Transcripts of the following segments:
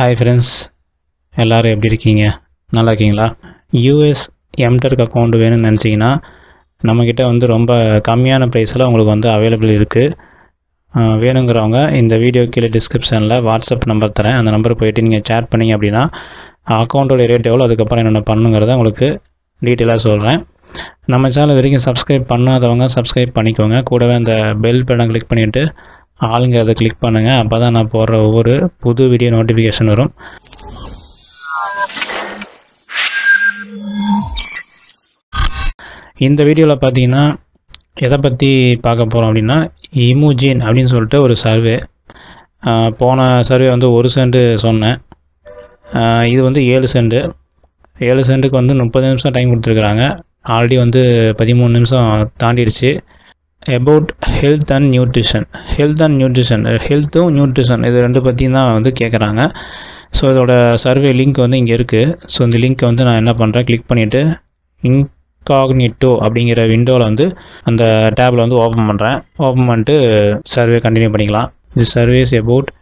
Hi friends, எல்லோரும் எப்படி இருக்கீங்க? நல்லா இருக்கீங்களா? யூஎஸ் எம்டெக் அக்கௌண்ட் வேணும்னு நினச்சிங்கன்னா நம்மக்கிட்ட வந்து ரொம்ப கம்மியான ப்ரைஸில் உங்களுக்கு வந்து அவைலபிள் இருக்குது. வேணுங்கிறவங்க இந்த வீடியோ கீழே டிஸ்கிரிப்ஷனில் வாட்ஸ்அப் நம்பர் தரேன். அந்த நம்பருக்கு போய்ட்டு நீங்கள் சேட் பண்ணிங்க அப்படின்னா அக்கௌண்ட்டோட ரேட் எவ்வளோ, அதுக்கப்புறம் என்னென்ன பண்ணுங்கிறத உங்களுக்கு டீட்டெயிலாக சொல்கிறேன். நம்ம சேனல் வரைக்கும் சப்ஸ்கிரைப் பண்ணாதவங்க சப்ஸ்கிரைப் பண்ணிக்கோங்க. கூடவே அந்த பெல் பட்டனை கிளிக் பண்ணிவிட்டு ஆளுங்க அதை கிளிக் பண்ணுங்கள். அப்போ தான் நான் போடுற ஒவ்வொரு புது வீடியோ நோட்டிஃபிகேஷன் வரும். இந்த வீடியோவில் பார்த்தீங்கன்னா எதை பற்றி பார்க்க போகிறோம் அப்படின்னா, இமோஜின் அப்படின்னு சொல்லிட்டு ஒரு சர்வே. போன சர்வே வந்து 1 சென்ட் சொன்னேன். இது வந்து 7 சென்ட். 7 சென்ட்டுக்கு வந்து 30 நிமிஷம் டைம் கொடுத்துருக்குறாங்க. ஆல்ரெடி வந்து 13 நிமிஷம் தாண்டிடுச்சு. About health and nutrition. ஹெல்த்தும் நியூட்ரிஷன் இது ரெண்டு பற்றியும் தான் வந்து கேட்குறாங்க. ஸோ இதோட சர்வே லிங்க் வந்து இங்கே இருக்குது. ஸோ இந்த லிங்க்கை வந்து நான் என்ன பண்ணுறேன், கிளிக் பண்ணிவிட்டு இன்காக்னிட்டோ அப்படிங்கிற விண்டோவில் வந்து அந்த டேப்பில் வந்து ஓப்பன் பண்ணுறேன். ஓப்பன் பண்ணிட்டு சர்வே கண்டினியூ பண்ணிக்கலாம். This survey is about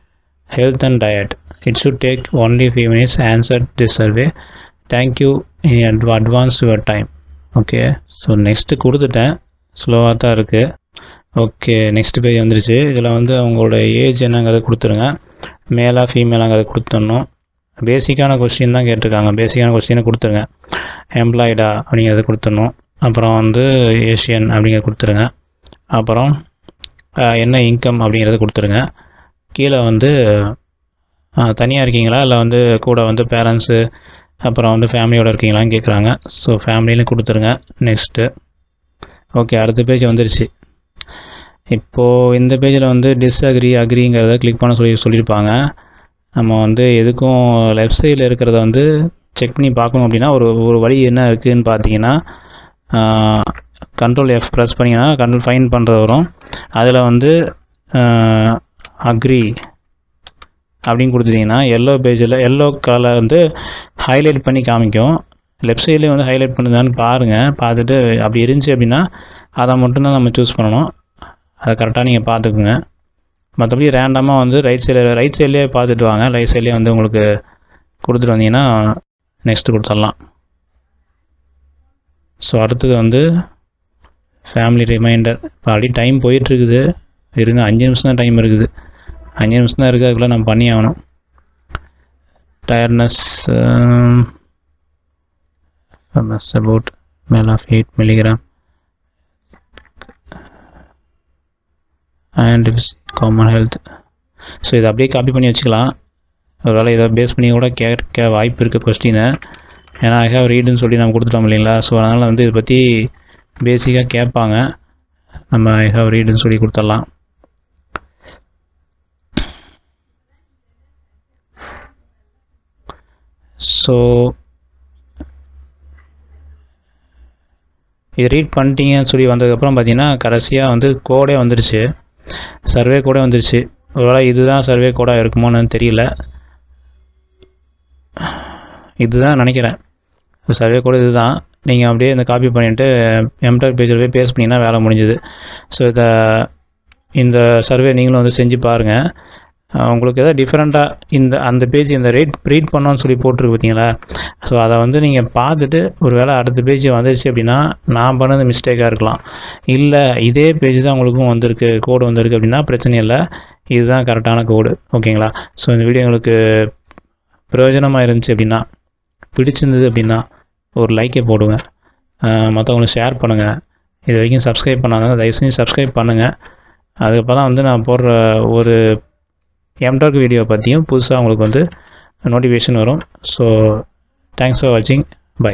health and diet. It should take only few minutes answer this survey. Thank you in advance your time. Okay, so next கொடுத்துட்டேன். ஸ்லோவாக தான் இருக்குது. ஓகே, நெக்ஸ்ட் பேஜ் வந்துருச்சு. இதில் வந்து அவங்களோட ஏஜ் என்னங்கிறத கொடுத்துருங்க. மேலா ஃபீமேலாங்கிறத கொடுத்துடணும். பேசிக்கான கொஸ்டின் தான் கேட்டிருக்காங்க. பேசிக்கான கொஸ்டினை கொடுத்துருங்க. எம்ப்ளாய்டா அப்படிங்கிறத கொடுத்துடணும். அப்புறம் வந்து ஏஷியன் அப்படிங்கிறத கொடுத்துருங்க. அப்புறம் என்ன இன்கம் அப்படிங்கிறத கொடுத்துருங்க. கீழே வந்து தனியாக இருக்கீங்களா இல்லை வந்து கூட வந்து பேரண்ட்ஸு அப்புறம் வந்து ஃபேமிலியோடு இருக்கீங்களான்னு கேட்குறாங்க. ஸோ ஃபேமிலின்னு கொடுத்துருங்க. நெக்ஸ்ட்டு ஓகே, அடுத்த பேஜ் வந்துருச்சு. இப்போது இந்த பேஜில் வந்து அக்ரிங்கிறத கிளிக் பண்ண சொல்லியிருப்பாங்க. நம்ம வந்து எதுக்கும் லெஃப்ட் சைடில் இருக்கிறத வந்து செக் பண்ணி பார்க்கணும் அப்படின்னா ஒரு வழி என்ன இருக்குதுன்னு பார்த்தீங்கன்னா, Ctrl F ப்ரெஸ் பண்ணிங்கன்னா Ctrl ஃபைன் பண்ணுறது வரும். அதில் வந்து அக்ரி அப்படின்னு கொடுத்துட்டிங்கன்னா எல்லோ கலர் வந்து ஹைலைட் பண்ணி காமிக்கும். லெஃப்ட் சைட்லேயே வந்து ஹைலைட் பண்ணுதான்னு பாருங்கள். பார்த்துட்டு அப்படி இருந்துச்சு அப்படின்னா அதை மட்டும்தான் நம்ம சூஸ் பண்ணணும். அதை கரெக்டாக நீங்கள் பார்த்துக்குங்க. மற்றபடி ரேண்டமாக வந்து ரைட் சைட்லேயே பார்த்துட்டு வாங்க. ரைட் சைட்லேயே வந்து உங்களுக்கு கொடுத்துட்டு வந்தீங்கன்னா நெக்ஸ்ட்டு கொடுத்துடலாம். ஸோ அடுத்தது வந்து ஃபேமிலி ரிமைண்டர். இப்போ ஆல்ரெடி டைம் போயிட்டுருக்குது. இருங்க, 5 நிமிஷம் தான் டைம் இருக்குது. 5 நிமிஷம் தான் இருக்குது. அதுக்குள்ளே நம்ம பண்ணி ஆகணும். Tiredness about male of 8 mg and common health. So இதை அப்படியே காப்பி பண்ணி வச்சுக்கலாம். ஒருவேளை இதை பேஸ் பண்ணி கூட கேட்க வாய்ப்பு இருக்குது கொஸ்டினை. ஏன்னா ஐ ஹேவ் ரீடுன்னு சொல்லி நம்ம கொடுத்துட்டோம் இல்லைங்களா. ஸோ அதனால் வந்து இதை பற்றி பேசிக்காக கேட்பாங்க. நம்ம ஐ ஹேவ் ரீடுன்னு சொல்லி கொடுத்துடலாம். ஸோ இது ரீட் பண்ணிட்டீங்கன்னு சொல்லி வந்ததுக்கப்புறம் பார்த்தீங்கன்னா கடைசியாக வந்து கோடே வந்துருச்சு. சர்வே கோடே வந்துருச்சு. ஒருவேளை இதுதான் சர்வே கோடாக இருக்குமோன்னு தெரியல. இதுதான் நினைக்கிறேன். சர்வே கோடு இதுதான். நீங்கள் அப்படியே இந்த காப்பி பண்ணிவிட்டு எம்டெக் பேஜில் போய் பேஸ்ட் பண்ணிங்கன்னா வேலை முடிஞ்சுது. ஸோ இந்த சர்வே நீங்களும் வந்து செஞ்சு பாருங்கள். உங்களுக்கு எதாவது டிஃப்ரெண்ட்டாக அந்த பேஜ் இந்த ரீட் பண்ணோன்னு சொல்லி போட்டிருக்கு பார்த்தீங்களா. ஸோ அதை வந்து நீங்கள் பார்த்துட்டு ஒரு வேளை அடுத்த பேஜ் வந்துருச்சு அப்படின்னா நான் பண்ணது மிஸ்டேக்காக இருக்கலாம். இல்லை இதே பேஜ் தான் உங்களுக்கும் வந்திருக்கு, கோடு வந்திருக்கு அப்படின்னா பிரச்சனை இல்லை. இதுதான் கரெக்டான கோடு. ஓகேங்களா. ஸோ இந்த வீடியோ உங்களுக்கு பிரயோஜனமாக இருந்துச்சு அப்படின்னா, பிடிச்சிருந்தது அப்படின்னா ஒரு லைக்கை போடுங்க. மற்றவங்களுக்கு ஷேர் பண்ணுங்கள். இது வரைக்கும் சப்ஸ்கிரைப் பண்ணாதவங்க தயவு செஞ்சு சப்ஸ்கிரைப் பண்ணுங்கள். அதுக்கப்புறம் தான் வந்து நான் போடுற ஒரு எம்டெக் வீடியோ பற்றியும் புதுசாக உங்களுக்கு வந்து நோட்டிஃபிகேஷன் வரும். ஸோ தேங்க்ஸ் ஃபார் வாட்சிங். பை.